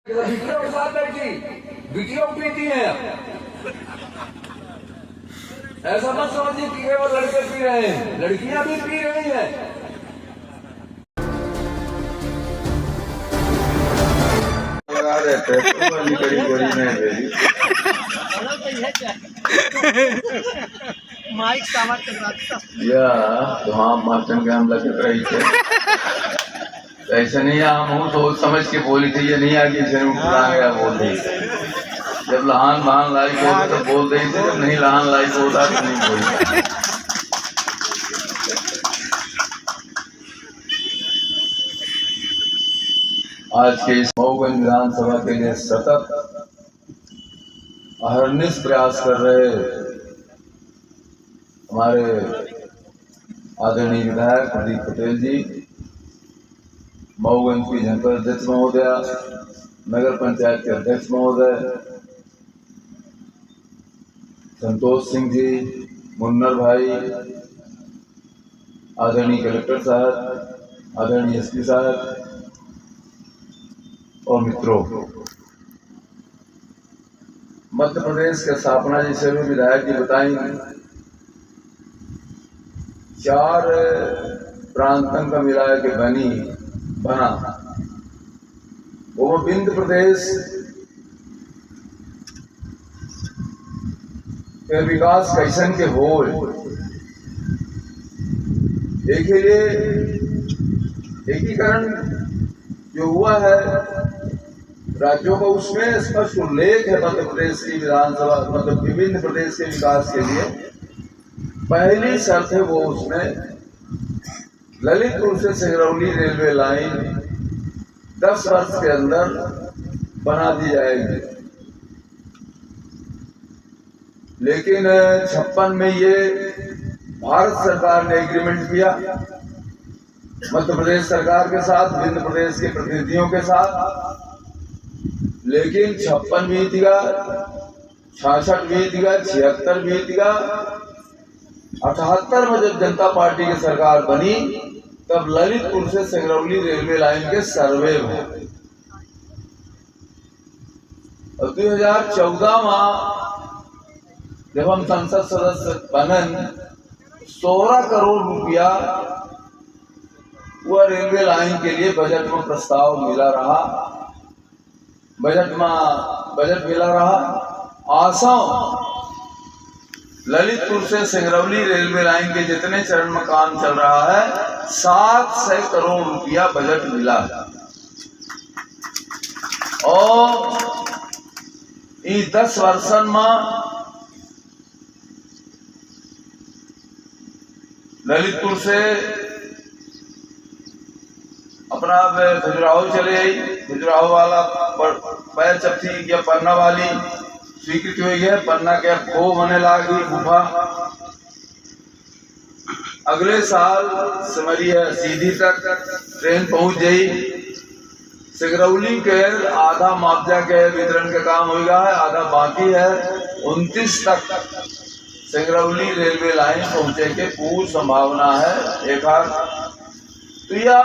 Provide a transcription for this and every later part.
बिटिया के साथ बैठी, बिटिया पीती है। ऐसा मत समझिए कि केवल लड़के पी रहे हैं, लड़कियां भी पी रही हैं। माइक सामान टकराता या तो हम मास्टर के हमला कर रही थे, ऐसे नहीं हम हूँ सोच समझ के बोली थी, ये नहीं आगे से उठा गया बोल रही थी। जब लहान बहान लाइक होता तो बोल रही थी, जब नहीं लहान लाइक होता तो नहीं बोली। आज के इस मऊगंज विधानसभा के लिए सतत अहर्निश प्रयास कर रहे हमारे आदरणीय विधायक प्रदीप पटेल जी, मऊगंज की जनपद अध्यक्ष महोदय, नगर पंचायत के अध्यक्ष महोदय संतोष सिंह जी, मुन्नर भाई, आदरणीय कलेक्टर साहब, आदरणीय एसपी साहब और मित्रों, मध्य प्रदेश के स्थापना जिसे भी विधायक जी बताएंगे, 4 प्रांतन का मिला के बना वो विंध्य प्रदेश के विकास कैसन के हो। देखिए ये एकीकरण जो हुआ है राज्यों का, उसमें स्पष्ट उल्लेख है मध्य प्रदेश की विधानसभा मतलब विभिन्न प्रदेश के विकास के लिए पहली शर्त है वो उसमें ललितपुर से सिंगरौली रेलवे लाइन 10 वर्ष के अंदर बना दी जाएगी। लेकिन 56 में ये भारत सरकार ने एग्रीमेंट किया मध्य प्रदेश सरकार के साथ, विंध्य प्रदेश के प्रतिनिधियों के साथ। लेकिन 56 बीत गया, 66 बीत गया, 76 बीत गया, 78 में जब जनता पार्टी की सरकार बनी तब ललितपुर से सिंगरौली रेलवे लाइन के सर्वे हुए। और 2014 में जब हम संसद सदस्य बनन 16 करोड़ रुपया वह रेलवे लाइन के लिए बजट में प्रस्ताव मिला रहा, बजट मिला रहा। आसाम ललितपुर से सिंगरौली रेलवे लाइन के जितने चरण में काम चल रहा है 700 करोड़ रुपया बजट मिला है। और इन 10 वर्षन में ललितपुर से अपना खजुराहो चले आई, खजुराहो वाला पैर चपटी या पन्ना वाली स्वीकृति हुई है, पन्ना के खो होने लगी गुफा। अगले साल सिमरिया सीधी तक ट्रेन पहुंच गई। सिंगरौली के आधा मुआवजा के वितरण का काम हो गया है, आधा बाकी है। 29 तक सिंगरौली रेलवे लाइन पहुंचे के पूरी संभावना है। एक हाथ तो या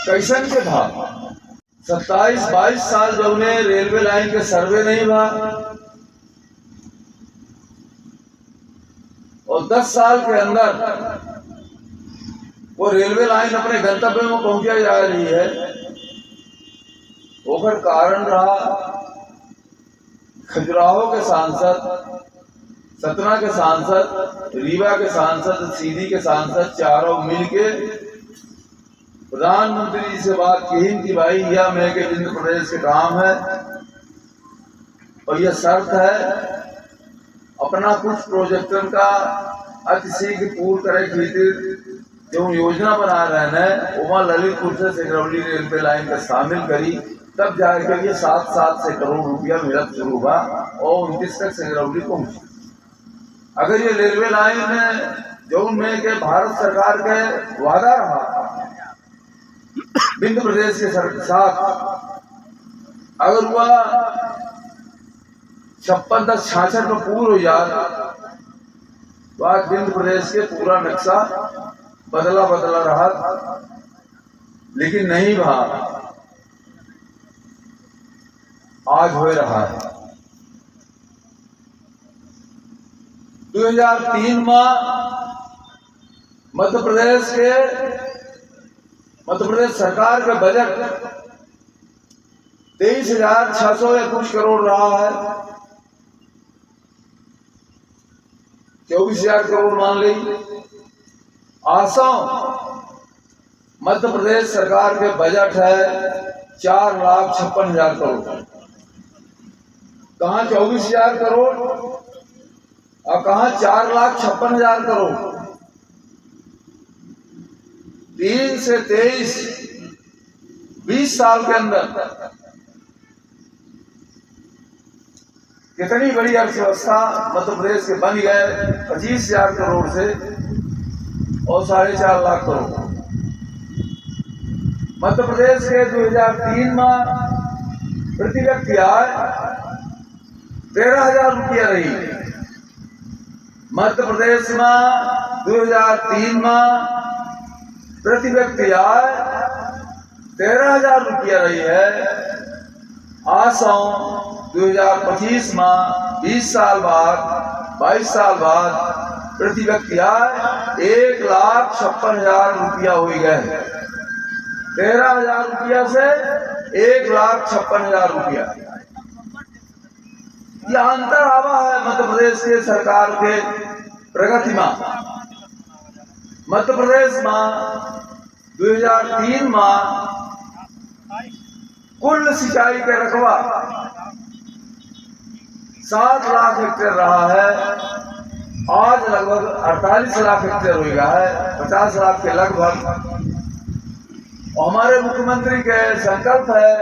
कैसन के था 27-22 साल जब उन्हें रेलवे लाइन के सर्वे नहीं हुआ और 10 साल के अंदर वो रेलवे लाइन अपने गंतव्य में पहुंचा जा रही है। ओकर कारण रहा खजुराहो के सांसद, सतना के सांसद, रीवा के सांसद, सीधी के सांसद चारों मिलके प्रधानमंत्री जी से बात की कि भाई यह मैं के विंध्य प्रदेश के काम है और यह शर्त है अपना कुछ प्रोजेक्टन का अतिशीघ्र पूर्ण करे खातिर जो योजना बना रहे हैं वहाँ ललितपुर से सिंगरौली रेलवे लाइन का शामिल करी, तब जाकर ये 700 करोड़ रुपया मिलत शुरू हुआ और 29 तक सिंगरौली पहुंची। अगर ये रेलवे लाइन जो में के भारत सरकार के वादा रहा विंध्य प्रदेश के साथ, अगर वह 56-66 में पूर्ण हो जाए तो आज विंध्य प्रदेश के पूरा नक्शा बदला रहा। लेकिन नहीं भा, आज हो रहा है। 2003 में मध्य प्रदेश सरकार का बजट 23,600 या कुछ करोड़ रहा है, 24,000 करोड़ मान ली। आसाम मध्य प्रदेश सरकार के बजट है 4,56,000 करोड़। कहाँ 24,000 करोड़ और कहाँ 4,56,000 करोड़। 3 से 23 20 साल के अंदर कितनी बड़ी अर्थव्यवस्था मध्य प्रदेश के बन गए, 25,000 करोड़ से और 4.5 लाख करोड़। मध्य प्रदेश के 2003 में प्रति व्यक्ति आय 13,000 रुपया रही। मध्य प्रदेश में 2003 में प्रति व्यक्ति आय 13,000 रुपया रही है। आसाम 2025 में 20 साल बाद 22 साल बाद प्रति व्यक्ति आय 1,56,000 रुपया हो गए। 13,000 रुपया से 1,56,000 रुपया, यह अंतर आवा है मध्य प्रदेश के सरकार के प्रगति में। मध्य प्रदेश में 2003 में कुल सिंचाई के रकबा 7 लाख हेक्टेयर रहा है, आज लगभग 48 लाख हेक्टेयर हो गया है, 50 लाख के लगभग। हमारे मुख्यमंत्री के संकल्प है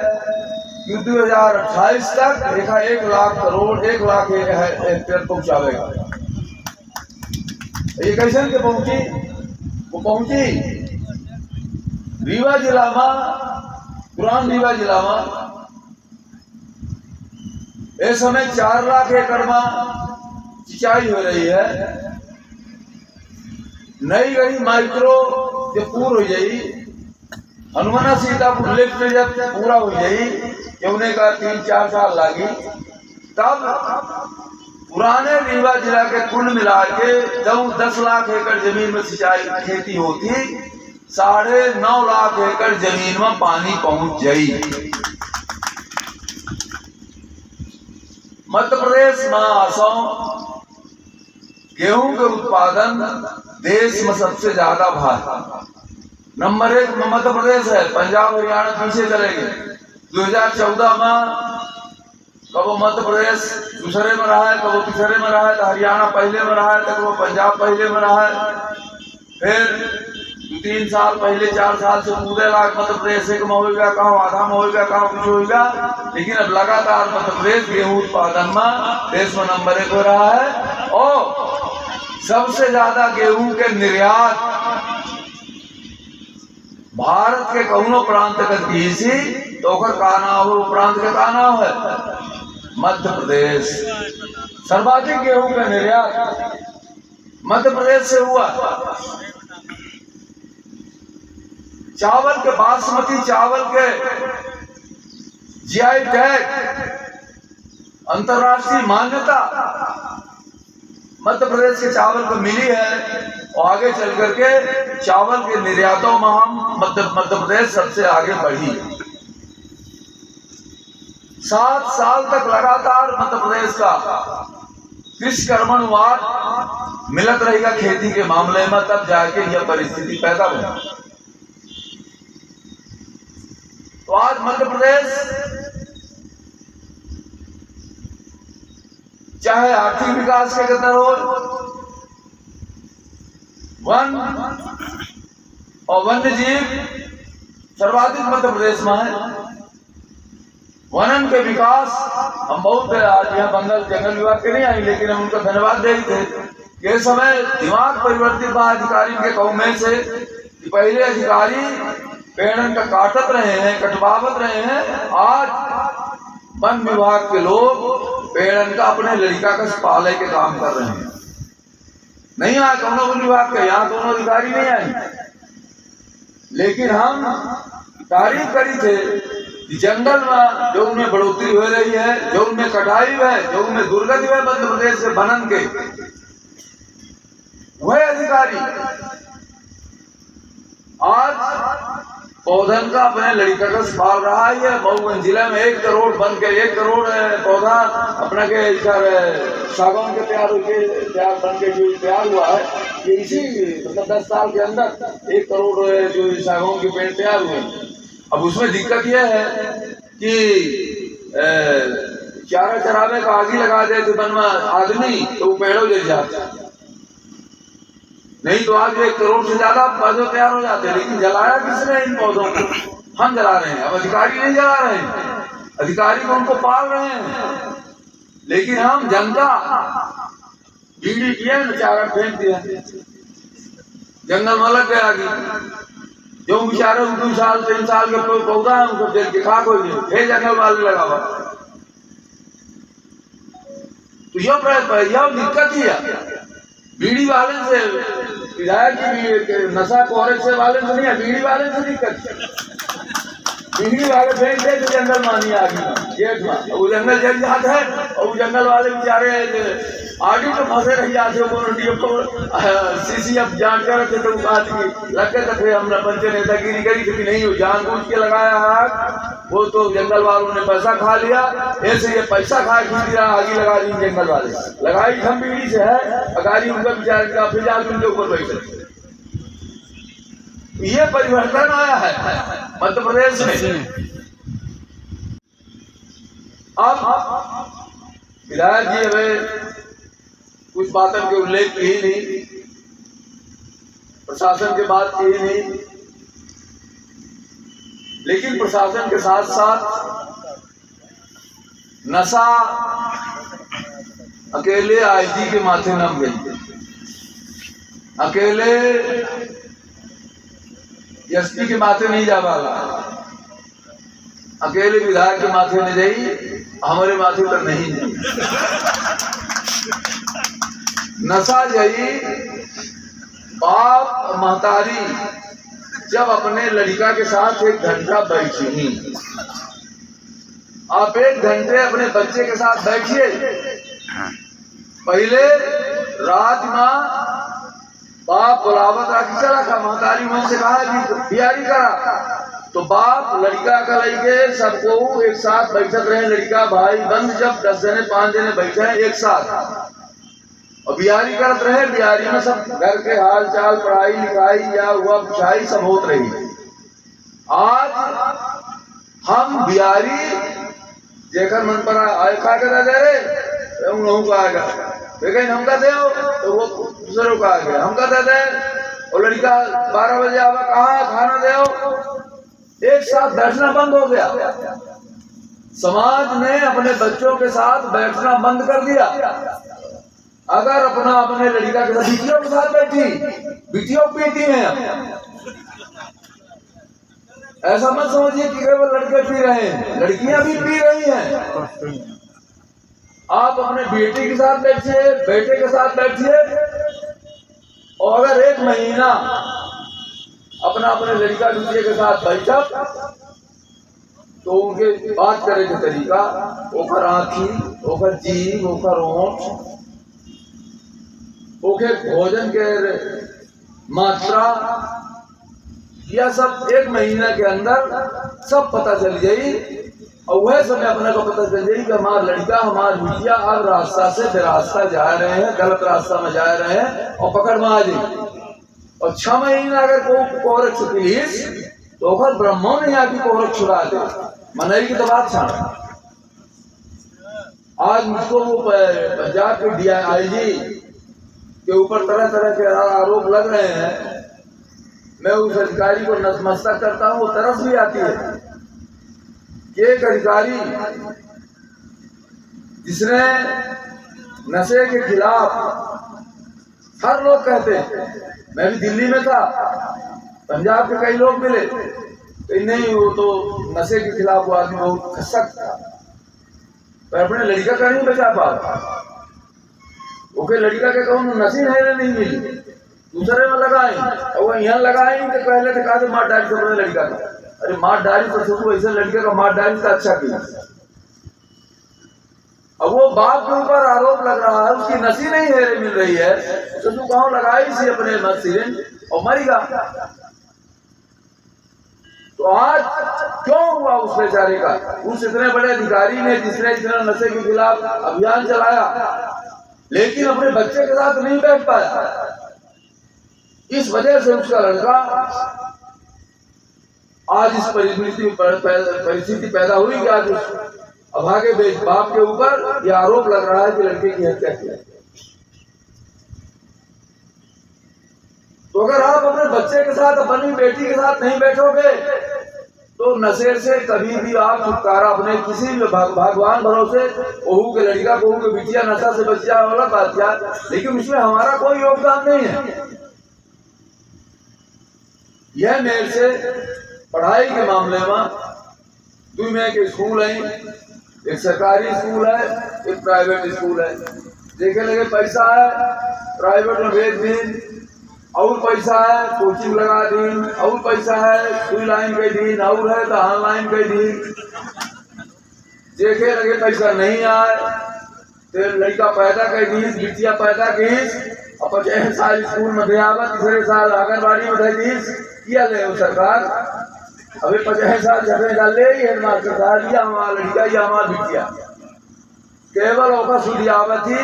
कि 2028 तक 1 लाख करोड़ 1 लाख हेक्टेयर पहुंचावेगा। ये कैसे के पहुंची? वो पहुंची रीवा जिला में, पुरान रीवा जिला में इस समय 4 लाख एकड़ में सिंचाई हो रही है। नई गई माइक्रो जब पूर्ण हो जाई, हनुमाना सीतापुर लिफ्ट जब पूरा हो जाई, होने का 3-4 साल लगी, तब पुराने रीवा जिला के कुल मिला के 10 लाख एकड़ जमीन में सिंचाई खेती होती, 9.5 लाख एकड़ जमीन में पानी पहुंच जाई। मध्य प्रदेश में आसाम गेहूं के उत्पादन देश में सबसे ज्यादा भार। नंबर 1 में मध्य प्रदेश है, पंजाब हरियाणा पीछे चले गए। 2014 में कब मध्य प्रदेश दूसरे में रहा है, कब तीसरे में रहा है, तो हरियाणा पहले में रहा है, तो कब पंजाब पहले में रहा है। फिर 3 साल पहले 4 साल से पूरे लाख मध्य प्रदेश एक में होगा, कहाँ आधा में होगा, कहाँ कुछ होगा, लेकिन अब लगातार मध्य प्रदेश गेहूं उत्पादन में देश में नंबर 1 हो रहा है। और सबसे ज्यादा गेहूं के निर्यात भारत के कौनो प्रांत की सी, तो का नाम हो, प्रांत के का नाम है मध्य प्रदेश। सर्वाधिक गेहूं का निर्यात मध्य प्रदेश से हुआ। चावल के बासमती चावल के जीआई टैग, अंतर्राष्ट्रीय मान्यता मध्य प्रदेश के चावल को मिली है। और आगे चल करके चावल के निर्यातों में हम मध्य प्रदेश सबसे आगे बढ़ी। 7 साल तक लगातार मध्य प्रदेश का कृषि कर्मणवाद मिलत रहेगा खेती के मामले में, तब जाके यह परिस्थिति पैदा हुई। तो आज मध्य प्रदेश चाहे आर्थिक विकास के अंदर हो, वन और वन्य जीव सर्वाधिक मध्य प्रदेश में है। वनन के विकास हम बहुत आज यहाँ बंगाल जंगल विभाग के नहीं आई, लेकिन हम उनका धन्यवाद दे थे कि इस समय दिमाग परिवर्तित हुआ अधिकारी के कौमे से कि पहले अधिकारी पेड़न का काटत रहे हैं, कटवावत रहे हैं, आज वन विभाग के लोग पेड़न का अपने लड़का का पाले के काम कर रहे हैं। नहीं आया कौनो वन विभाग का, यहाँ दोनों अधिकारी नहीं आए, लेकिन हम तारीफ करी थे कि जंगल में जो उनमें बढ़ोतरी हो रही है, जो उनमें कटाई है, जो उनमें दुर्गति है मध्य प्रदेश के बनन के, वह अधिकारी आज पौधन का अपने लड़का का पाल रहा है। मऊगंज जिले में 1 करोड़ बन के 1 करोड़ पौधा अपना के सागौन के तैयार बन के जो तैयार हुआ है, ये इसी मतलब 10 साल के अंदर 1 करोड़ जो सागौन के पेड़ तैयार हुए। अब उसमें दिक्कत यह है कि चारा चरावे का आग ही लगा दे तो वन में आदमी तो वो पेड़ों जल जाता है। नहीं तो आज 1 करोड़ से ज्यादा पौधे तैयार हो जाते हैं, लेकिन जलाया किसने इन पौधों को? हम जला रहे हैं। अब अधिकारी नहीं जला रहे हैं, अधिकारी को उनको पाल रहे हैं, लेकिन हम जनता बीड़ी पिए न चारा फेंक दिया, जंगल में लग गया आगे। जो बेचारे 2 साल 3 साल के पौधा है उनको जल के खाक हो गए, फिर जंगल वाले लगा हुआ। तो यह दिक्कत ही है। बीड़ी वाले से विधायक की नशा कोहरे से वाले से नहीं है, बीड़ी वाले से दिक्कत। बीड़ी वाले फेंक दे तो जंगल मानी आगे गेट में, वो जंगल जल जाता है और वो जंगल वाले बेचारे आगे तो फंसे रह जाते हो। सीसीएफ जांच कर रहे थे तो बात की लगे तो फिर हमने पंच नेतागिरी करी थी कि नहीं वो जानबूझ के लगाया है, वो तो जंगल वालों ने पैसा खा लिया, ऐसे ये पैसा खा खींच दिया, आगे लगा दी जंगल वाले। लगाई हम बीड़ी से है, अगाड़ी उनका विचार का फिर जाके उनके ऊपर बैठे। ये परिवर्तन आया है मध्य प्रदेश में। अब विधायक जी हमें कुछ बातों के उल्लेख की ही नहीं, प्रशासन के बात की ही नहीं, लेकिन प्रशासन के साथ साथ नशा अकेले आईजी के माथे न गई, अकेले एसपी के माथे नहीं जा पाला, अकेले विधायक के माथे में जाई, हमारे माथे पर नहीं जाई। नशा जाई बाप महतारी जब अपने लड़का के साथ 1 घंटा बैठी, आप 1 घंटे अपने बच्चे के साथ बैठिए। पहले रात में बाप बुलावत राखी चला था, महतारी मन से कहा कि तैयारी करा, तो बाप लड़का का लड़के सबको एक साथ बैठक रहे, लड़का भाई बंद जब 10 जने 5 जने बैठे हैं एक साथ और बिहारी करत रहे। बिहारी में सब घर के हाल चाल, पढ़ाई लिखाई या हुआ पुछाई सब होत रही। आज हम बिहारी जेकर मन पर आए खा कर दे रहे उन्हों को आएगा, लेकिन हम कहते हो तो वो दूसरों को आ गया, हम कहते थे और लड़का 12 बजे आवा कहा खाना दे, एक साथ बैठना बंद हो गया। समाज ने अपने बच्चों के साथ बैठना बंद कर दिया। अगर अपने लड़का के साथ बिटियों के साथ बैठी, बिटियों पीती हैं, ऐसा मत समझिए कि केवल लड़के पी रहे हैं, लड़कियां भी पी रही हैं। आप अपने बेटे के साथ बैठिए, बेटे के साथ बैठिए, और अगर 1 महीना अपने लड़का दूसरे के साथ बैठा तो उनके बात करे के तरीका, ओकर आँखी, ओकर जीभ, ओकर ओंठ, ओके भोजन के मात्रा, यह सब 1 महीना के अंदर सब पता चल जाई। और वह समय अपने को पता चल जाए कि हमारा लड़का, हमारा बिटिया अब रास्ता से बेरास्ता जा रहे हैं, गलत रास्ता में जा रहे हैं और पकड़ में आ जाए। और 6 महीना अगर कोई कोहरक पुलिस तो ब्रह्मों ने आके कोहरक छुड़ा दे, मनई की तो बात छाड़। आज मुझको वो पंजाब के DIG के ऊपर तरह तरह के आरोप लग रहे हैं, मैं उस अधिकारी को नतमस्तक करता हूँ। वो तरस भी आती है कि एक अधिकारी जिसने नशे के खिलाफ, हर लोग कहते हैं, मैं भी दिल्ली में था, पंजाब के कई लोग मिले तो नहीं वो तो नशे के खिलाफ वो आदमी बहुत खसक था, पर अपने लड़का का नहीं बचा पा। ओके लड़का के कहूँ नशे नहीं मिली, दूसरे में लगाए और वो यहाँ लगाए तो पहले तो कहा मार डाल अपने लड़का का। अरे मार डाली तो सोचो ऐसे लड़के का मार डाली तो अच्छा किया। अब वो बाप के ऊपर आरोप लग रहा है, उसकी नसी नहीं है मिल रही है, तो तू गाँव लगाई सी अपने मसीन और मरेगा। तो आज क्यों हुआ उस बेचारे का? उस इतने बड़े अधिकारी ने जिसने इतना नशे के खिलाफ अभियान चलाया, लेकिन अपने बच्चे के साथ नहीं बैठ पाया। इस वजह से उसका लड़का आज इस परिस्थिति पैदा हुई कि आज अभागे बाप के ऊपर यह आरोप लग रहा है कि लड़के की हत्या की। तो अगर आप अपने बच्चे के साथ, अपनी बेटी के साथ नहीं बैठोगे तो नशे से कभी भी आप छुटकारा अपने किसी भी भगवान भरोसे बहू के लड़का, बहू के बिटिया नशा से बच जाए वाला बात क्या, लेकिन उसमें हमारा कोई योगदान नहीं है। यह मेरे से पढ़ाई के मामले में दो में के स्कूल है, एक सरकारी स्कूल है, एक प्राइवेट स्कूल है। देखे लगे पैसा है, प्राइवेट में भेज दिन और पैसा है, कोचिंग लगा दिन और पैसा है, सुई लाइन के दिन और है तो ऑनलाइन के दिन। देखे लगे पैसा नहीं आए तो लड़का पैदा कर दीस, बिटिया पैदा कीस, और 50 साल स्कूल में दे आवा, तीसरे साल आंगनबाड़ी में दे दीस, किया ले सरकार। अभी 50 साल 6 साल ले हेडमास्टर साहब या हमारा लड़का या हमारा बिटिया, केवल ओका सुधी आवत थी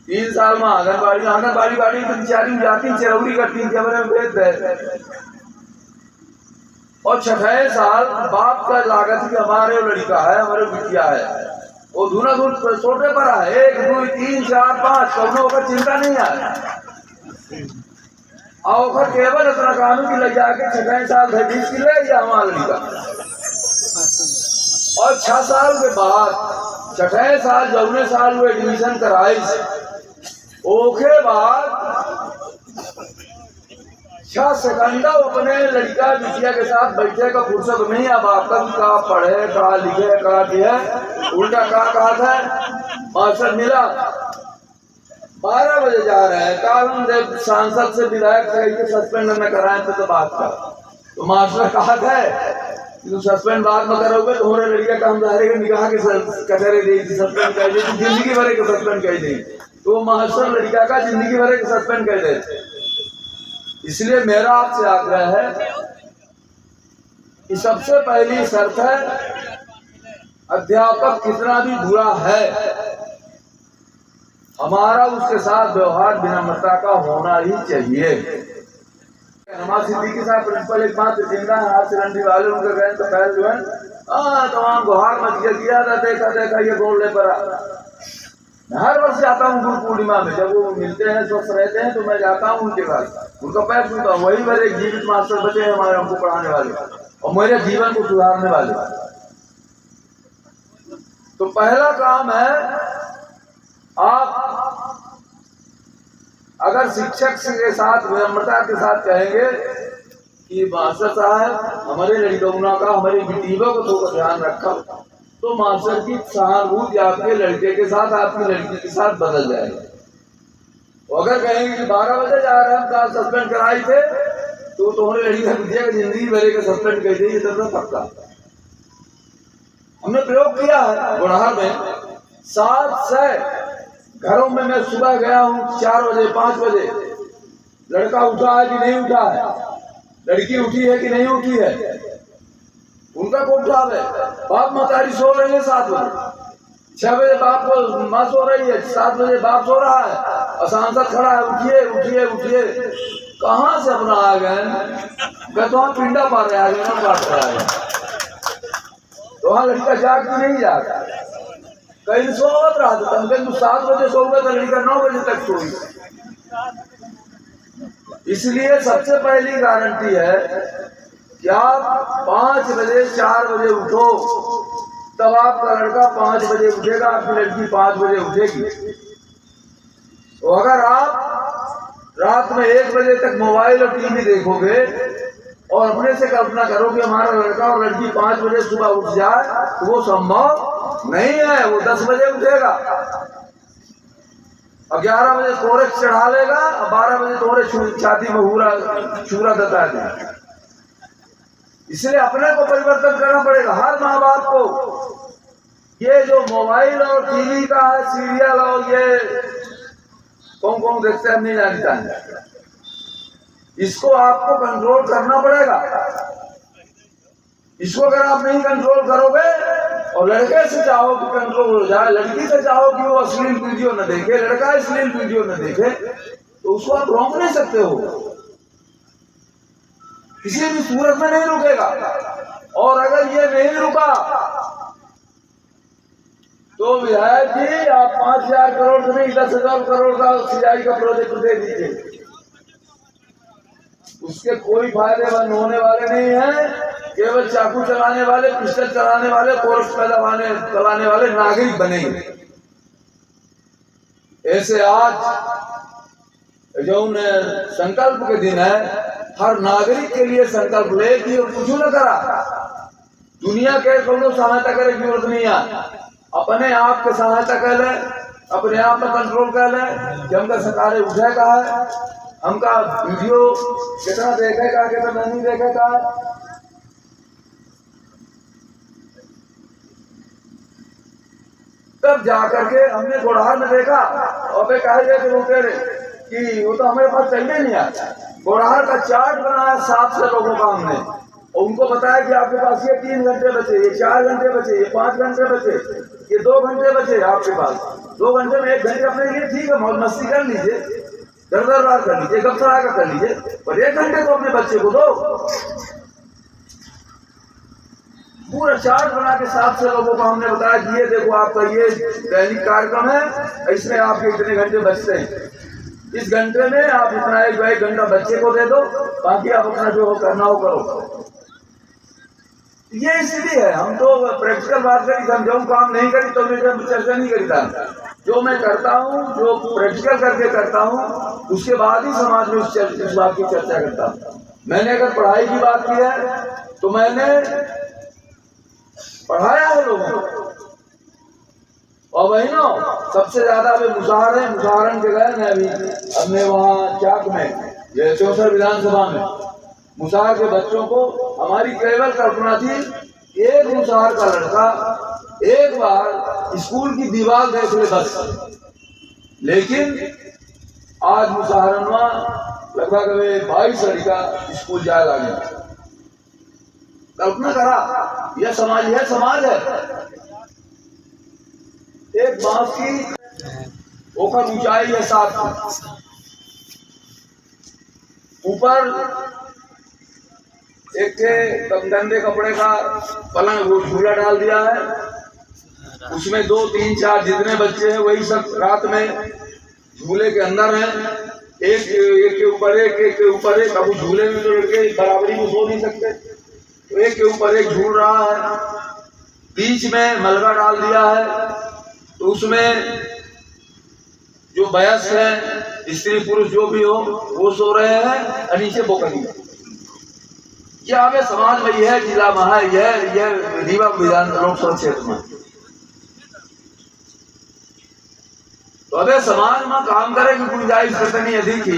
3 साल में आंगनबाड़ी बाड़ी तो बेचारी जाती चरौरी करती कैमरे में भेज दे। और 6 साल बाप का लागत कि हमारे लड़का है, हमारे बिटिया है, वो दूना दूर छोटे पर है, 1 2 3 4 5 कौनों का चिंता नहीं है। और केवल इतना कानून की ले जाके 6 साल धीस की ले या हमारा लड़का। और 6 साल के बाद 6 साल जौने साल वो एडमिशन कराई, ओके बाद 6 सेकंड अपने लड़का बिटिया के साथ बैठे का फुर्सत नहीं। अब आपका कहा पढ़े, कहा लिखे, कहा दिया, उल्टा कहा था मास्टर मिला 12 बजे जा रहे हैं, कानून देव सांसद से विधायक से सस्पेंड न कराए तो बात का। तो मास्टर कहा था तू सस्पेंड बाद में करोगे तो हमारे लड़का काम जाएगा, निकाह के कचहरे देगी, सस्पेंड कर देगी, जिंदगी भर के सस्पेंड कर देगी। तो मास्टर लड़का का जिंदगी भर के सस्पेंड कर देते। इसलिए मेरा आपसे आग्रह है कि सबसे पहली शर्त है अध्यापक कितना भी बुरा है, हमारा उसके साथ व्यवहार विनम्रता का होना ही चाहिए। हमारे सिद्दीकी साहब प्रिंसिपल एक बात जिंदा है, हाथ से रंडी वाले उनके गए तो पहल जो है तमाम गुहार मच किया था, देखा ये गोल ले पड़ा। हर वर्ष आता हूँ गुरु पूर्णिमा में, जब वो मिलते हैं स्वस्थ रहते हैं तो मैं जाता हूँ उनके पास, उनका पैर छूता हूँ। वही मेरे जीवित मास्टर बचे हैं हमारे, हमको पढ़ाने वाले और मेरे जीवन को सुधारने वाले। तो पहला काम है, आप अगर शिक्षक के साथ विनम्रता के साथ कहेंगे कि मास्टर साहब हमारे लड़कों का, हमारे बेटियों को तो ध्यान रखा, तो मास्टर की सहानुभूति आपके लड़के के साथ, आपकी लड़की के साथ बदल जाएगी। तो अगर कहेंगे कि 12 बजे जा रहे हैं, हम कल सस्पेंड कराई थे, तो तुम्हारे लड़की का बिटिया की जिंदगी भरे का सस्पेंड कर दी, तो पक्का। हमने प्रयोग किया है गुड़हर में 700 घरों में। मैं सुबह गया हूँ 4 बजे 5 बजे, लड़का उठा है कि नहीं उठा है, लड़की उठी है कि नहीं उठी है, उनका को उठावे। बाप मतारी सो रहे हैं 7 बजे, 6 बजे बाप को माँ सो रही है, 7 बजे बाप सो रहा है और सांसद खड़ा है, उठिए उठिए उठिए। कहाँ से अपना आ गए, तो हम पिंडा मार रहे आगे ना काट रहा है, तो वहाँ लड़का जाग भी नहीं जाता, कहीं सोवत रहा था। तो 7 बजे सो गए तो लड़का 9 बजे तक सोई। इसलिए सबसे पहली गारंटी है कि आप 5 बजे 4 बजे उठो, तब आपका लड़का 5 बजे उठेगा, आपकी लड़की 5 बजे उठेगी। तो अगर आप रात में 1 बजे तक मोबाइल और टीवी देखोगे और अपने से कल्पना करो कि हमारा लड़का और लड़की 5 बजे सुबह उठ जाए, तो वो संभव नहीं है। वो 10 बजे उठेगा और 11 बजे तोरे चढ़ा लेगा और 12 बजे तोरे छाती में चूरा दता देगा। इसलिए अपने को परिवर्तन करना पड़ेगा। हर माँ बाप को ये जो मोबाइल और टीवी का है, सीरियल और ये कौन कौन देखते हैं नहीं जानता है, इसको आपको कंट्रोल करना पड़ेगा। इसको अगर आप नहीं कंट्रोल करोगे और लड़के से चाहो कि कंट्रोल हो जाए, लड़की से चाहो कि वो अश्लील वीडियो न देखे, लड़का अश्लील वीडियो न देखे, तो उसको आप रोक नहीं सकते हो, किसी भी सूरत में नहीं रुकेगा। और अगर ये नहीं रुका तो विधायक जी आप 5,000 करोड़ से नहीं 10,000 करोड़ का सिंचाई का प्रोजेक्ट दे दीजिए, उसके कोई फायदेमंद होने वाले नहीं है। केवल चाकू चलाने वाले, पिस्टल चलाने वाले, कोर्स चलाने वाले नागरिक बनेंगे। ऐसे आज जो संकल्प के दिन है, हर नागरिक के लिए संकल्प ले कि कुछ न करा, दुनिया के कोनो सहायता करे की जरूरत नहीं है, अपने आप के सहायता कर ले, अपने आप में कंट्रोल कर ले कि हमका सरकार उठे का है, हमका वीडियो कितना देखेगा कितना नहीं देखेगा। तब जाकर के हमने गोड़हार में देखा और कहा कि वो तो हमारे पास चाहिए नहीं आता। गोड़हार का चार्ट बनाया 700 लोगों का हमने, और उनको बताया कि आपके पास ये 3 घंटे बचे, ये 4 घंटे बचे, ये 5 घंटे बचे, ये 2 घंटे बचे आपके पास। 2 घंटे में 1 घंटे अपने लिए ठीक है, मौज मस्ती कर लीजिए, दरदरबार कर लीजिए, गपसड़ा का कर लीजिए, पर 1 घंटे तो अपने बच्चे को दो। पूरा चार्ट बना के 700 लोगों को हमने बताया कि ये देखो आपका ये दैनिक कार्यक्रम है, इसमें आपके इतने घंटे बचते हैं, इस घंटे में आप इतना 1 घंटा बच्चे को दे दो, बाकी आप अपना जो हो करना हो करो। ये स्थिति है। हम तो प्रैक्टिकल बात करी, हम जो काम नहीं करी तो मैं चर्चा नहीं करी था। जो मैं करता हूँ, जो प्रैक्टिकल करके करता हूँ, उसके बाद ही समाज में इस बात की चर्चा करता हूँ। मैंने अगर पढ़ाई की बात की है तो मैंने पढ़ाया है लोगों को, और बहनों सबसे ज्यादा वे मुसहर है, मुसहरन के गए मैं अभी अपने वहाँ चाक में, ये 64 विधानसभा में मुसहर के बच्चों को, हमारी केवल कल्पना थी एक मुसहर का लड़का एक बार स्कूल की दीवार देख ले बस, लेकिन आज मुसहरनवा लगभग 22 लड़का स्कूल जाए लगे। कल्पना करा, यह समाज है, समाज है। एक बांस की ओखर ऊंचाई है 7 फुट, ऊपर एक गंदे कपड़े का पलंग झूला डाल दिया है, उसमें 2, 3, 4 जितने बच्चे हैं वही सब रात में झूले के अंदर हैं, एक के ऊपर एक, एक के ऊपर एक। अब झूले में तो लड़के बराबरी में सो नहीं सकते, तो एक के ऊपर एक झूल रहा है, बीच में मलबा डाल दिया है, तो उसमें जो वयस्क है, स्त्री पुरुष जो भी हो, वो सो रहे हैं और नीचे बोकनी। यह हमें समाज में यह जिला में है, यह रीवा विधान लोकसभा क्षेत्र में। तो अबे समाज में काम करे की गुंजाइश कितनी अधिक ही,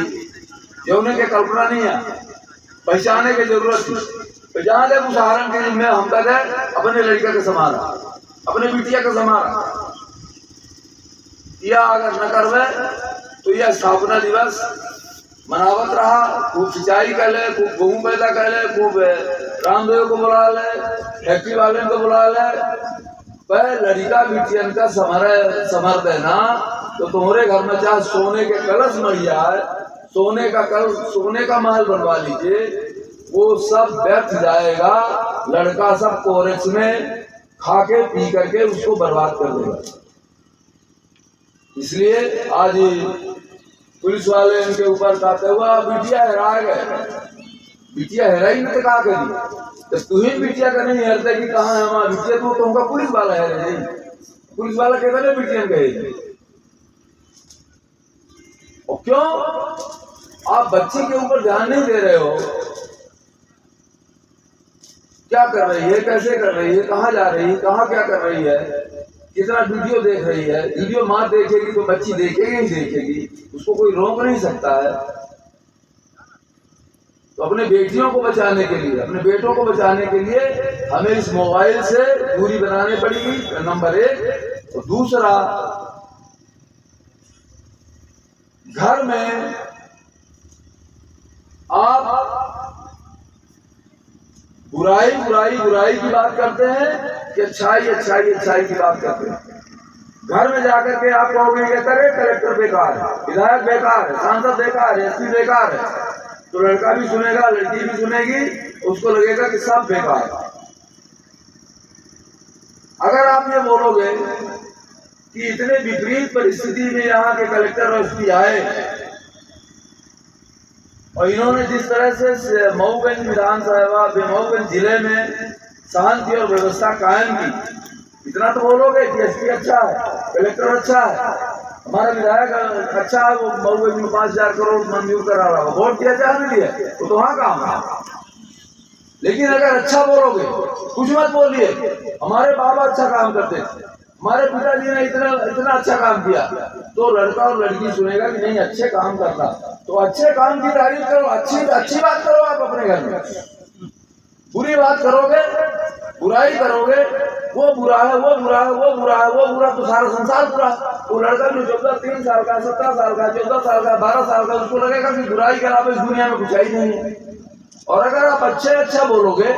जो उन्हें के कल्पना नहीं है, पहचाने की जरूरत थी। तो जहां तक उदाहरण के लिए हम कहते हैं अपने लड़का के समारा, अपने बिटिया के समारा, या अगर न करवे तो यह स्थापना दिवस मनावत रहा, खूब सिंचाई कर ले, खूब गेहूं पैदा कर ले, खूब रामदेव को बुला ले, फैक्ट्री वाले को बुला ले, पर लड़का बिटियन का समर देना तो तुम्हारे घर में चाहे सोने के कलश मर जाए, सोने का महल बनवा लीजिए, वो सब व्यर्थ जाएगा। लड़का सब कोरेक्स में खा के पी करके उसको बर्बाद कर देगा। इसलिए आज पुलिस वाले इनके ऊपर कहते हुआ बिटिया हेरा गए, बिटिया हेराई नहीं तो कहा करी, तो तू ही बिटिया का नहीं हेरते कि कहाँ है हमारा बिटिया, तो तुमका पुलिस वाला है नहीं, पुलिस वाला कहते बिटिया कहेगी। और क्यों आप बच्ची के ऊपर ध्यान नहीं दे रहे हो, क्या कर रही है, कैसे कर रही है, कहाँ जा रही है, कहाँ क्या कर रही है, कितना वीडियो देख रही है। वीडियो माँ देखेगी तो बच्ची देखेगी ही देखेगी, उसको कोई रोक नहीं सकता है। तो अपने बेटियों को बचाने के लिए, अपने बेटों को बचाने के लिए हमें इस मोबाइल से दूरी बनानी पड़ेगी, नंबर 1। और दूसरा, घर में आप बुराई की बात करते हैं कि अच्छाई की बात करते हैं। घर में जाकर के आप कहोगे कि कलेक्टर बेकार है, विधायक बेकार है, सांसद बेकार है, एसपी बेकार है, तो लड़का भी सुनेगा, लड़की भी सुनेगी, उसको लगेगा कि सब बेकार है। अगर आप ये बोलोगे कि इतने विपरीत परिस्थिति में यहाँ के कलेक्टर और एसपी आए और इन्होंने जिस तरह से मऊगंज विधानसभा मऊगंज जिले में शांति और व्यवस्था कायम की, इतना तो बोलोगे कि एसपी अच्छा है, कलेक्टर अच्छा है, हमारा विधायक अच्छा है, वो मऊगंज में 5,000 करोड़ मंजूर करा रहा है, वोट दिया चाहे नहीं दिया, वो तो वहां काम है। लेकिन अगर अच्छा बोलोगे, कुछ मत बोलिए हमारे बाबा अच्छा काम करते थे, हमारे पिताजी ने इतना अच्छा काम किया, तो लड़का और लड़की सुनेगा कि नहीं अच्छे काम करना। तो अच्छे काम की तारीफ करो, अच्छी बात करो आप अपने घर में। बुरी बात करोगे, बुराई करोगे, वो बुरा है, वो बुरा है, वो बुरा है, वो बुरा, तो सारा संसार बुरा। तो लड़का जो 3 साल का, 17 साल का, 14 साल का, 12 साल का, उसको लगेगा कि बुराई के अलावा इस दुनिया में कुछ ही नहीं है। और अगर आप अच्छा बोलोगे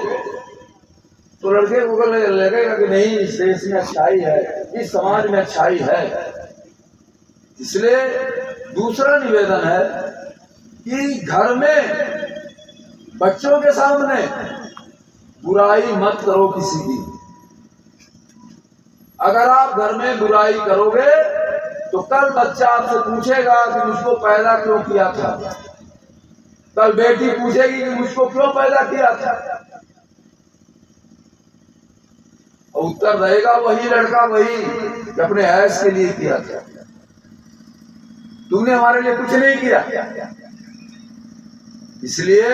तो लड़के को लगेगा कि नहीं इस देश में अच्छाई है, इस समाज में अच्छाई है। इसलिए दूसरा निवेदन है कि घर में बच्चों के सामने बुराई मत करो किसी की। अगर आप घर में बुराई करोगे तो कल बच्चा आपसे पूछेगा कि मुझको पैदा क्यों किया था, कल बेटी पूछेगी कि मुझको क्यों पैदा किया था, और उत्तर रहेगा वही लड़का वही कि अपने ऐश के लिए किया था, तुमने हमारे लिए कुछ नहीं किया। इसलिए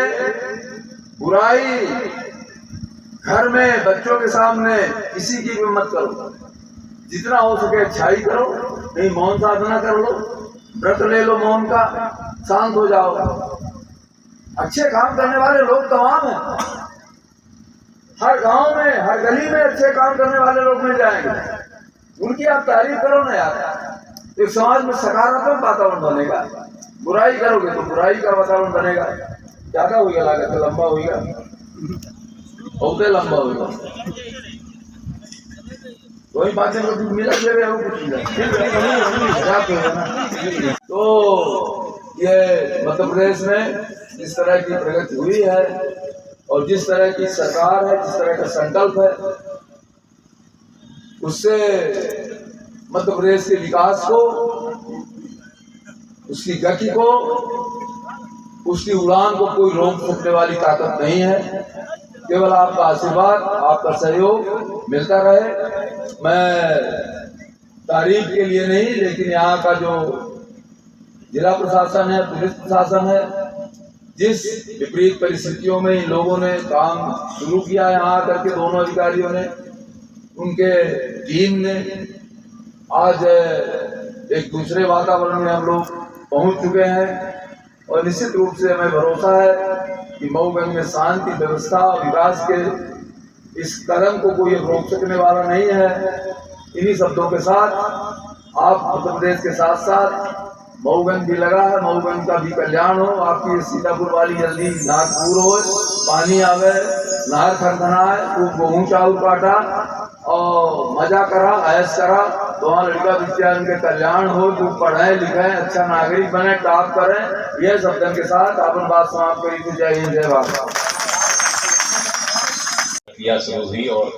बुराई घर में बच्चों के सामने किसी की भी मत करो, जितना हो सके अच्छाई करो, नहीं मौन साधना कर लो, व्रत ले लो मौन का, शांत हो जाओ। अच्छे काम करने वाले लोग तमाम हैं, हर गांव में, हर गली में अच्छे काम करने वाले लोग मिल जाएंगे, उनकी आप तारीफ करो ना यार। एक समाज में सकारात्मक वातावरण बनेगा। बुराई करोगे तो बुराई का वातावरण बनेगा। ज्यादा हो गया, लागत लंबा हो गया, बहुत लंबा हो गया, वही बातें को मिला ले रहे हो कुछ। तो ये मध्य प्रदेश में जिस तरह की प्रगति हुई है और जिस तरह की सरकार है, जिस तरह का संकल्प है, उससे मध्य प्रदेश के विकास को, उसकी गति को, उसकी उड़ान को कोई रोक सकने वाली ताकत नहीं है। केवल आपका आशीर्वाद, आपका सहयोग मिलता रहे। मैं तारीफ के लिए नहीं, लेकिन यहाँ का जो जिला प्रशासन है, पुलिस प्रशासन है, जिस विपरीत परिस्थितियों में इन लोगों ने काम शुरू किया है, यहाँ आकर के दोनों अधिकारियों ने, उनके टीम ने, आज एक दूसरे वातावरण में हम लोग पहुंच चुके हैं। और निश्चित रूप से हमें भरोसा है कि मऊगंज में शांति, व्यवस्था और विकास के इस कदम को कोई रोक सकने वाला नहीं है। इन्हीं शब्दों के साथ आप मध्य प्रदेश के साथ साथ मऊगंज भी लगा है, मऊगंज का भी कल्याण हो, आपकी सीतापुर वाली जल्दी नहर पूर हो, पानी आवे, नहर खनखनाए, खूब गेहूं चाउर काटा और मजा करा, ऐश करा, तो वहाँ लड़का विद्या उनके कल्याण हो, जो पढ़े लिखे, अच्छा नागरिक बने, टॉप करें। यह शब्दों के साथ अपन बात समाप्त करी। जय हिंद, जय भारत। प्रक्रिया शुरू हुई और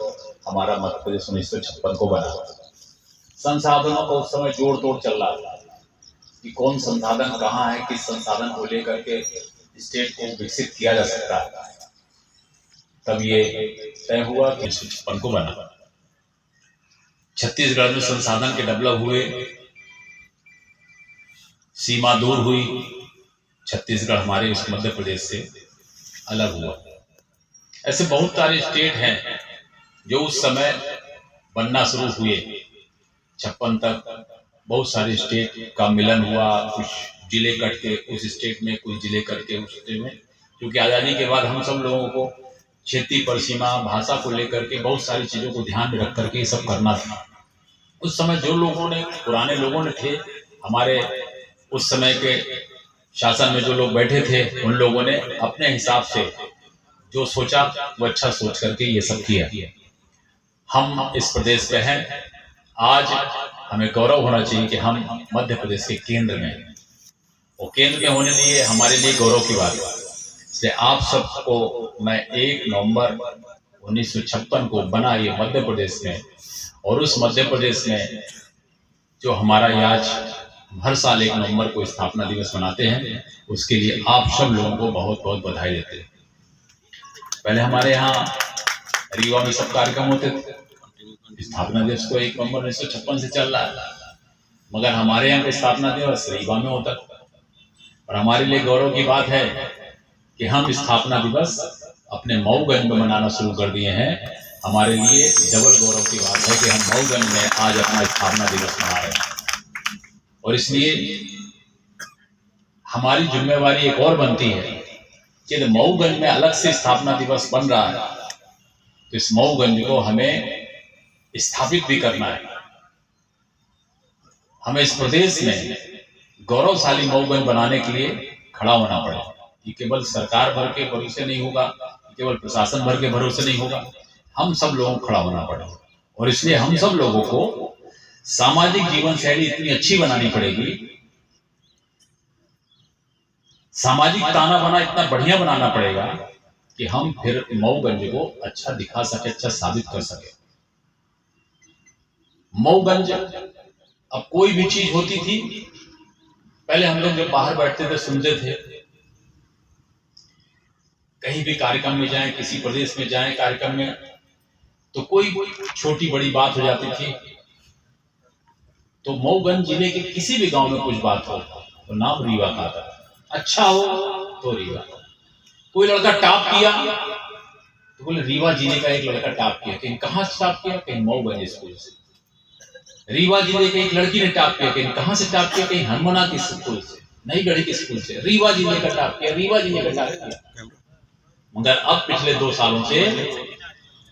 हमारा मध्य प्रदेश 1956 को बना। संसाधनों का उस समय जोड़ तोड़ चल रहा था कि कौन संसाधन कहाँ है, किस संसाधन को लेकर के स्टेट को विकसित किया जा सकता है। तब ये तय हुआ कि 1956 को बना। छत्तीसगढ़ में संसाधन के डेवलप हुए, सीमा दूर हुई, छत्तीसगढ़ हमारे उस मध्य प्रदेश से अलग हुआ। ऐसे बहुत सारे स्टेट हैं जो उस समय बनना शुरू हुए। 56 तक बहुत सारे स्टेट का मिलन हुआ, कुछ जिले कट के उस स्टेट में, कुछ जिले कट के उस स्टेट में, क्योंकि आज़ादी के बाद हम सब लोगों को क्षेत्रीय परिसीमा, भाषा को लेकर के बहुत सारी चीज़ों को ध्यान में रख करके ये सब करना था। उस समय जो लोगों ने, पुराने लोगों ने थे, हमारे उस समय के शासन में जो लोग बैठे थे, उन लोगों ने अपने हिसाब से जो सोचा वो अच्छा सोच करके ये सब किया। हम इस प्रदेश पे हैं। आज हमें गौरव होना चाहिए कि हम मध्य प्रदेश के केंद्र में हैं, और केंद्र में होने लिए हमारे लिए गौरव की बात है। इसलिए आप सबको मैं 1 नवंबर 1956 को बना ये मध्य प्रदेश में, और उस मध्य प्रदेश में जो हमारा ये आज हर साल 1 नवंबर को स्थापना दिवस मनाते हैं, उसके लिए आप सब लोगों को बहुत बहुत बधाई देते हैं। पहले हमारे यहाँ रीवा में सब कार्यक्रम होते थे। स्थापना दिवस तो 1 नवंबर 1956 से चल रहा है, मगर हमारे यहाँ का स्थापना दिवस रीवा में होता है। और हमारे लिए गौरव की बात है कि हम स्थापना दिवस अपने मऊगंज में मनाना शुरू कर दिए हैं। हमारे लिए डबल गौरव की बात है कि हम मऊगंज में आज अपना स्थापना दिवस मना रहे हैं। और इसलिए हमारी जिम्मेवारी एक और बनती है कि यदि मऊगंज में अलग से स्थापना दिवस बन रहा है, तो इस मऊगंज को हमें स्थापित भी करना है। हमें इस प्रदेश में गौरवशाली मऊगंज बनाने के लिए खड़ा होना पड़ेगा। ये केवल सरकार भर के भरोसे नहीं होगा, केवल प्रशासन भर के भरोसे नहीं होगा, हम सब लोगों को खड़ा होना पड़ेगा। और इसलिए हम सब लोगों को सामाजिक जीवन शैली इतनी अच्छी बनानी पड़ेगी, सामाजिक ताना बाना इतना बढ़िया बनाना पड़ेगा कि हम फिर मऊगंज को अच्छा दिखा सके, अच्छा साबित कर सके। मऊगंज अब कोई भी चीज होती थी, पहले हम लोग जब बाहर बैठते थे सुनते थे, कहीं भी कार्यक्रम में जाएं, किसी प्रदेश में जाएं कार्यक्रम में, तो कोई छोटी बड़ी बात हो जाती थी तो मऊगंज जिले के किसी भी गांव में कुछ बात हो तो नाम रीवा का था। अच्छा हो तो रीवा। कोई लड़का टॉप किया तो बोले रीवा जिले का एक लड़का टॉप किया। कहीं कहां से टॉप किया? कहीं मऊगंज स्कूल से। रीवा जिले के एक लड़की ने टॉप किया। कहीं कहां से टॉप किया? कहीं हनुमाना के स्कूल से, नई गढ़ी के स्कूल से। रीवा जिले का टॉप किया, रीवा जिले का टॉप किया। मगर अब पिछले 2 सालों से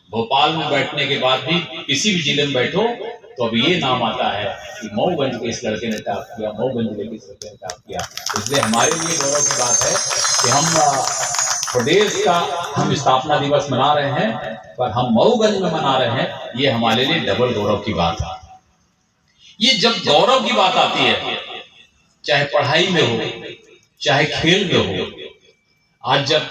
भोपाल में बैठने के बाद भी किसी भी जिले में बैठो तो अब ये नाम आता है कि मऊगंज के इस लड़के ने टॉप किया, मऊगंज जिले के इस लड़के ने टॉप किया। इसलिए हमारे लिए गौरव की बात है कि हम प्रदेश का हम स्थापना दिवस मना रहे हैं, पर हम मऊगंज में मना रहे हैं, ये हमारे लिए डबल गौरव की बात है। ये जब गौरव की बात आती है, चाहे पढ़ाई में हो चाहे खेल में हो, आज जब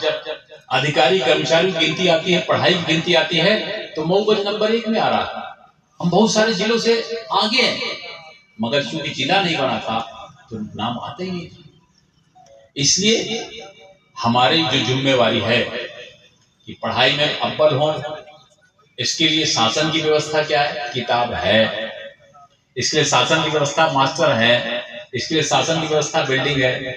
अधिकारी कर्मचारी की गिनती आती है, पढ़ाई की गिनती आती है, तो मऊगंज नंबर 1 में आ रहा है। हम बहुत सारे जिलों से आगे हैं, मगर चूंकि जिला नहीं बना था तो नाम आते ही नहीं। इसलिए हमारी जो जिम्मेवारी है कि पढ़ाई में अव्वल हो, इसके लिए शासन की व्यवस्था क्या है? किताब है। इसके लिए शासन की व्यवस्था मास्टर है। इसके लिए शासन की व्यवस्था बिल्डिंग है।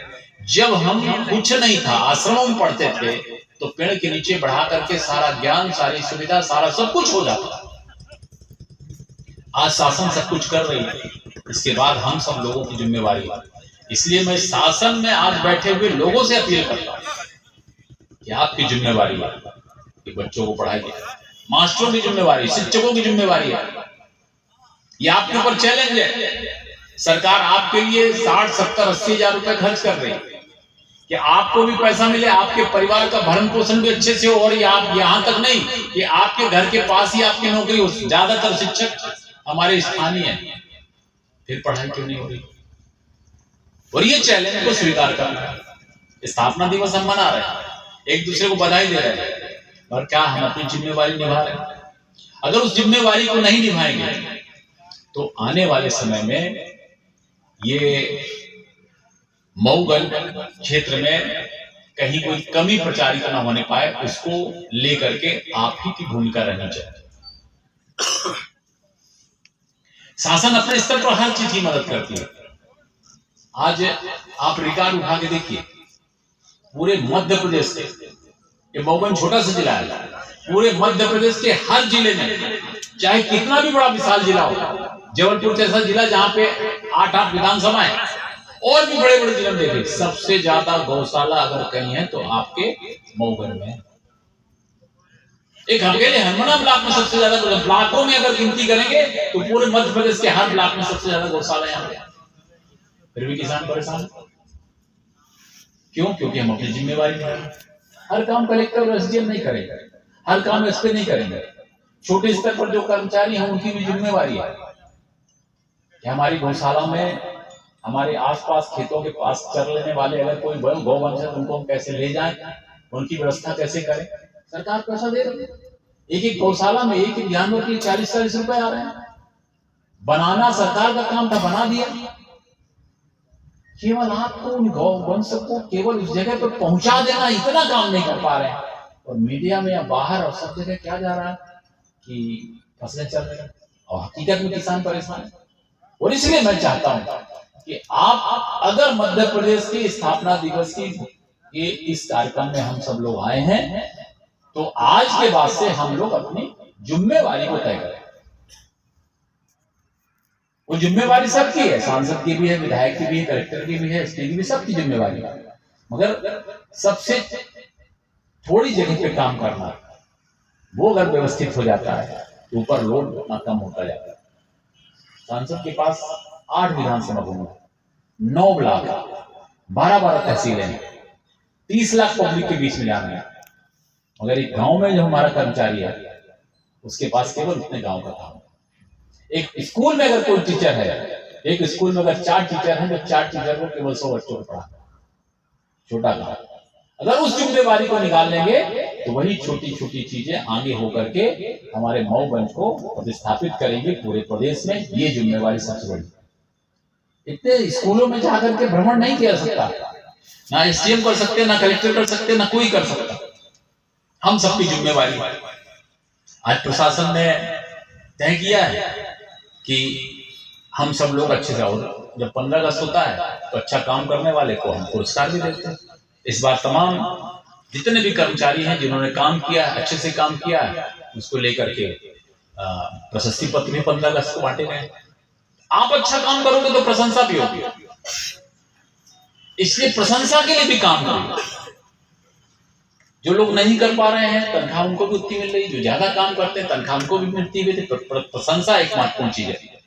जब हम कुछ नहीं था, आश्रमों में पढ़ते थे, तो पेड़ के नीचे बढ़ा करके सारा ज्ञान, सारी सुविधा, सारा सब कुछ हो जाता। आज शासन सब कुछ कर रही है, इसके बाद हम सब लोगों की जिम्मेवारी है। इसलिए मैं शासन में आज बैठे हुए लोगों से अपील करता हूं कि आपकी जिम्मेवारी है कि बच्चों को पढ़ाइए। मास्टरों की जिम्मेवारी, शिक्षकों की जिम्मेवारी है। ये आपके ऊपर चैलेंज है। सरकार आपके लिए 60, 70, 80 हजार रुपए खर्च कर रही है कि आपको भी पैसा मिले, आपके परिवार का भरण पोषण भी अच्छे से हो, और ये आप यहां तक नहीं कि आपके घर के पास ही आपकी नौकरी हो। ज्यादातर शिक्षक हमारे स्थानीय हैं, फिर पढ़ाई क्यों नहीं हो रही? और ये चैलेंज को स्वीकार करना है। स्थापना दिवस हम मना रहे हैं, एक दूसरे को बधाई दे रहे हैं, और क्या हम अपनी जिम्मेवारी निभा रहे हैं? अगर उस जिम्मेवारी को नहीं निभाएंगे तो आने वाले समय में ये मऊगंज क्षेत्र में कहीं कोई कमी प्रचारित न होने पाए, उसको लेकर के आप ही की भूमिका रहनी चाहिए। शासन अपने स्तर पर हर चीज की मदद करती है। आज आप रिकॉर्ड उठा के देखिए, पूरे मध्य प्रदेश के, ये मऊगंज छोटा सा जिला है, पूरे मध्य प्रदेश के हर जिले में, चाहे कितना भी बड़ा विशाल जिला हो, जबलपुर जैसा जिला जहां पे 8 विधानसभा है, और भी बड़े बड़े जिले में देखिए, सबसे ज्यादा गौशाला अगर कहीं है तो आपके मऊगन में है। एक अकेले हरमना ब्लॉक में सबसे ज्यादा, ब्लॉकों में अगर गिनती करेंगे तो पूरे मध्य प्रदेश के हर ब्लॉक में सबसे ज्यादा गौशाला यहाँ पे। फिर भी किसान परेशान है। क्यों? क्योंकि हम अपनी जिम्मेवारी नहीं करें। हर काम कलेक्टर और एसडीएम नहीं करेंगे, हर काम एसपी नहीं करेंगे। छोटे स्तर पर जो कर्मचारी हैं उनकी भी जिम्मेवारी है कि हमारी गौशाला में, हमारे आसपास खेतों के पास चर लेने वाले अगर कोई गौवंश है उनको हम कैसे ले जाएं, उनकी व्यवस्था कैसे करें। सरकार पैसा दे रही है, एक एक गौशाला में एक एक जानवर के 40-40 रुपए आ रहे हैं। बनाना सरकार का काम था, बना दिया। केवल आपको उन गौवंश को केवल उस जगह पर पहुंचा देना, इतना काम नहीं कर पा रहे हैं। और मीडिया में या बाहर और सब जगह क्या जा रहा है कि फसलें चल रही हैं और हकीकत में किसान परेशान है। और इसलिए मैं चाहता हूं कि आप अगर मध्य प्रदेश की स्थापना दिवस की इस कार्यक्रम में हम सब लोग आए हैं तो आज के बाद से हम लोग अपनी जिम्मेवारी को तय करें। वो जिम्मेवारी सबकी है, सांसद की भी है, विधायक की भी है, कलेक्टर की भी है, एसपी की भी, सबकी जिम्मेवारी है। मगर सबसे थोड़ी जगह पे काम करना, वो अगर व्यवस्थित हो जाता है तो ऊपर लोड उतना कम होता जाता है। सांसद के पास 8 विधानसभा भूमि, 9 ब्लॉक, 12-12 तहसीलें, 30 लाख पब्लिक के बीच में जाना है। मगर एक गांव में जो हमारा कर्मचारी है उसके पास केवल उतने गांव का काम है। एक स्कूल में अगर कोई टीचर है, एक स्कूल में अगर 4 टीचर हैं तो 4 टीचर को केवल 100 बच्चों को पढ़ाना, छोटा काम। अगर उस जिम्मेवारी को निकाल लेंगे तो वही छोटी छोटी चीजें आगे होकर के हमारे मऊगंज को प्रतिस्थापित करेंगे पूरे प्रदेश में। ये जिम्मेवारी सबसे बड़ी। इतने स्कूलों में जाकर के भ्रमण नहीं किया सकता, ना एसडीएम कर सकते, ना कलेक्टर कर सकते, ना कोई कर सकता। हम सबकी जिम्मेवारी। आज प्रशासन ने तय किया है कि हम सब लोग अच्छे से, और जब 15 अगस्त होता है तो अच्छा काम करने वाले को हम पुरस्कार भी देते हैं। इस बार तमाम जितने भी कर्मचारी हैं जिन्होंने काम किया है, अच्छे से काम किया है, उसको लेकर के प्रशस्ति पत्र भी 15 अगस्त को बांटे गए। आप अच्छा काम करोगे तो प्रशंसा भी होगी, इसलिए प्रशंसा के लिए भी काम करेंगे। जो लोग नहीं कर पा रहे हैं तनख्वाह उनको भी उतनी मिल रही, जो ज्यादा काम करते हैं तनख्वाह उनको भी मिलती है। प्रशंसा एक महत्वपूर्ण चीज है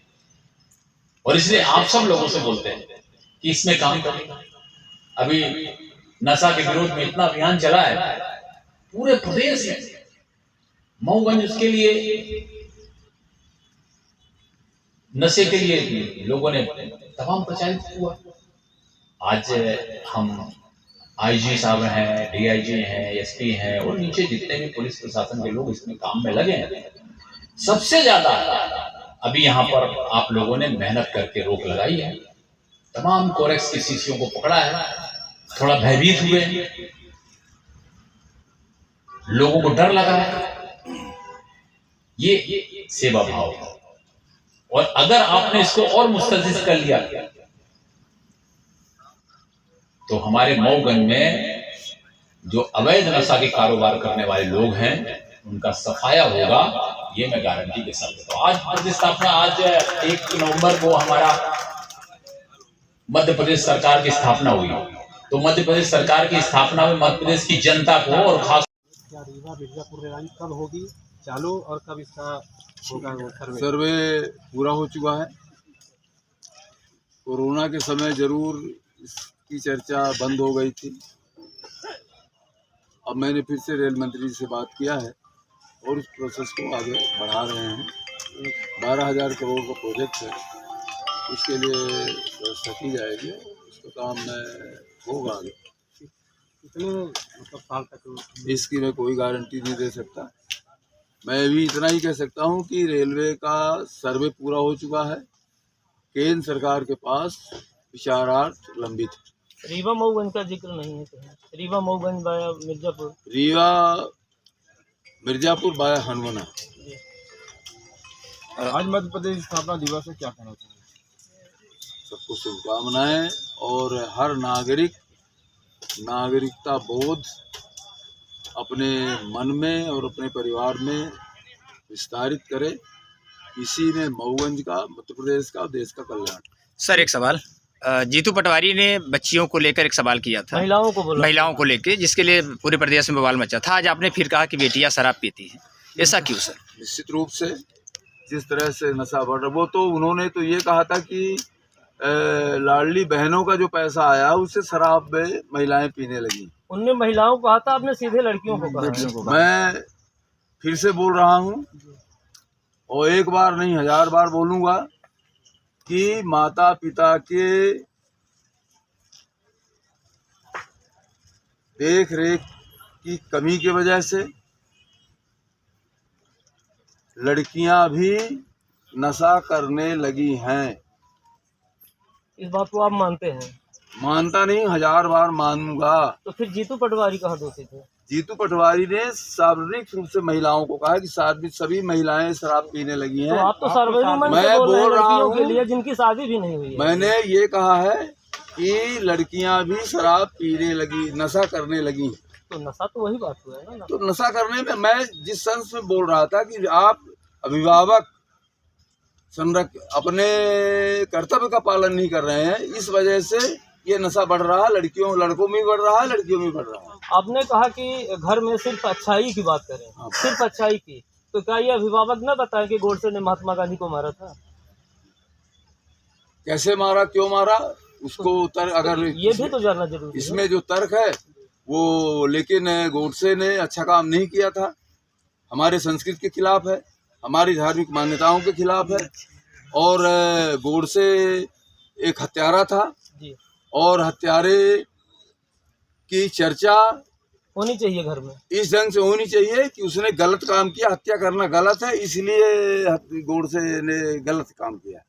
और इसलिए आप सब लोगों से बोलते हैं कि इसमें काम करें। अभी नशा के विरोध में इतना अभियान चला है पूरे प्रदेश में, मऊगंज उसके लिए, नशे के लिए लोगों ने तमाम प्रचारित हुआ। आज हम आईजी साहब हैं, डीआईजी हैं, एसपी हैं और नीचे जितने भी पुलिस प्रशासन के लोग इसमें काम में लगे हैं। सबसे ज्यादा अभी यहाँ पर आप लोगों ने मेहनत करके रोक लगाई है, तमाम कोरेक्स की शीशियों को पकड़ा है, थोड़ा भयभीत हुए, लोगों को डर लगा है। ये सेवा भाव है और अगर आपने इसको और मुस्तजिद कर लिया तो हमारे मऊगंज में जो अवैध नशा के कारोबार करने वाले लोग हैं उनका सफाया होगा, ये मैं गारंटी के साथ देता हूं। आज प्रतिस्थापना, आज 1 नवंबर को हमारा मध्य प्रदेश सरकार की स्थापना हुई, तो मध्य प्रदेश सरकार की स्थापना में मध्य प्रदेश की जनता को और खास क्या रीवा मिर्जापुर रेल लाइन कब होगी चालू और कब इसका होगा सर्वे पूरा हो चुका है। कोरोना के समय जरूर इसकी चर्चा बंद हो गई थी। अब मैंने फिर से रेल मंत्री से बात किया है और उस प्रोसेस को आगे बढ़ा रहे हैं। 12,000 करोड़ का प्रोजेक्ट है, उसके लिए व्यवस्था की जाएगी, उसका काम होगा आगे। कितने मतलब साल तक इसकी मैं कोई गारंटी नहीं दे सकता। मैं भी इतना ही कह सकता हूं कि रेलवे का सर्वे पूरा हो चुका है, केंद्र सरकार के पास विचारार्थ लंबित है। रीवा मऊगंज का जिक्र नहीं है कहीं। रीवा मऊगंज बाया मिर्जापुर, रीवा मिर्जापुर बाया हनुमाना। आज मध्य प्रदेश स्थापना दिवस है, क्या कहना चाहिए? सबको शुभकामनाएं और हर नागरिक नागरिकता बोध अपने मन में और अपने परिवार में विस्तारित करे। इसी में मऊगंज का, मध्य प्रदेश का, देश का कल्याण। सर एक सवाल, जीतू पटवारी ने बच्चियों को लेकर एक सवाल किया था, महिलाओं को लेकर, जिसके लिए पूरे प्रदेश में बवाल मचा था। आज आपने फिर कहा कि बेटियां शराब पीती हैं, ऐसा क्यों सर? निश्चित रूप से जिस तरह से नशा बढ़ रहा, वो तो उन्होंने तो ये कहा था कि लाडली बहनों का जो पैसा आया उससे शराब में महिलाएं पीने लगी। उनने महिलाओं को कहा था, आपने सीधे लड़कियों को कहा। मैं फिर से बोल रहा हूँ और एक बार नहीं 1000 बार बोलूँगा कि माता पिता के देख रेख की कमी की वजह से लड़कियां भी नशा करने लगी हैं। इस बात को आप मानते हैं? मानता नहीं, 1000 बार मानूंगा। तो फिर जीतू पटवारी कहाँ दोषी थे? जीतू पटवारी ने सार्वजनिक रूप से महिलाओं को कहा कि सभी महिलाएं शराब पीने लगी हैं। तो आप तो सार्वजनिक मन से बोल रहे हैं लड़कियों के लिए जिनकी शादी भी नहीं हुई है। मैंने ये कहा है कि लड़कियां भी शराब पीने लगी, नशा करने लगी। तो नशा तो वही बात हुआ है ना। तो नशा करने में मैं जिस सेंस में बोल रहा था कि आप अभिभावक अपने कर्तव्य का पालन नहीं कर रहे हैं, इस वजह से ये नशा बढ़ रहा है। लड़कों में भी बढ़ रहा है, लड़कियों में भी बढ़ रहा है। आपने कहा कि घर में सिर्फ अच्छाई की बात करें, सिर्फ अच्छाई की, तो क्या ये अभिभावक न बताएं कि गोडसे ने महात्मा गांधी को मारा था? कैसे मारा, क्यों मारा, उसको अगर ये भी तो जानना जरूरी है। इसमें जो तर्क है वो, लेकिन गोडसे ने अच्छा काम नहीं किया था, हमारे संस्कृति के खिलाफ है, हमारी धार्मिक मान्यताओं के खिलाफ है। और गोडसे एक हत्यारा था और हत्यारे की चर्चा होनी चाहिए घर में, इस ढंग से होनी चाहिए कि उसने गलत काम किया। हत्या करना गलत है, इसलिए गोडसे ने गलत काम किया।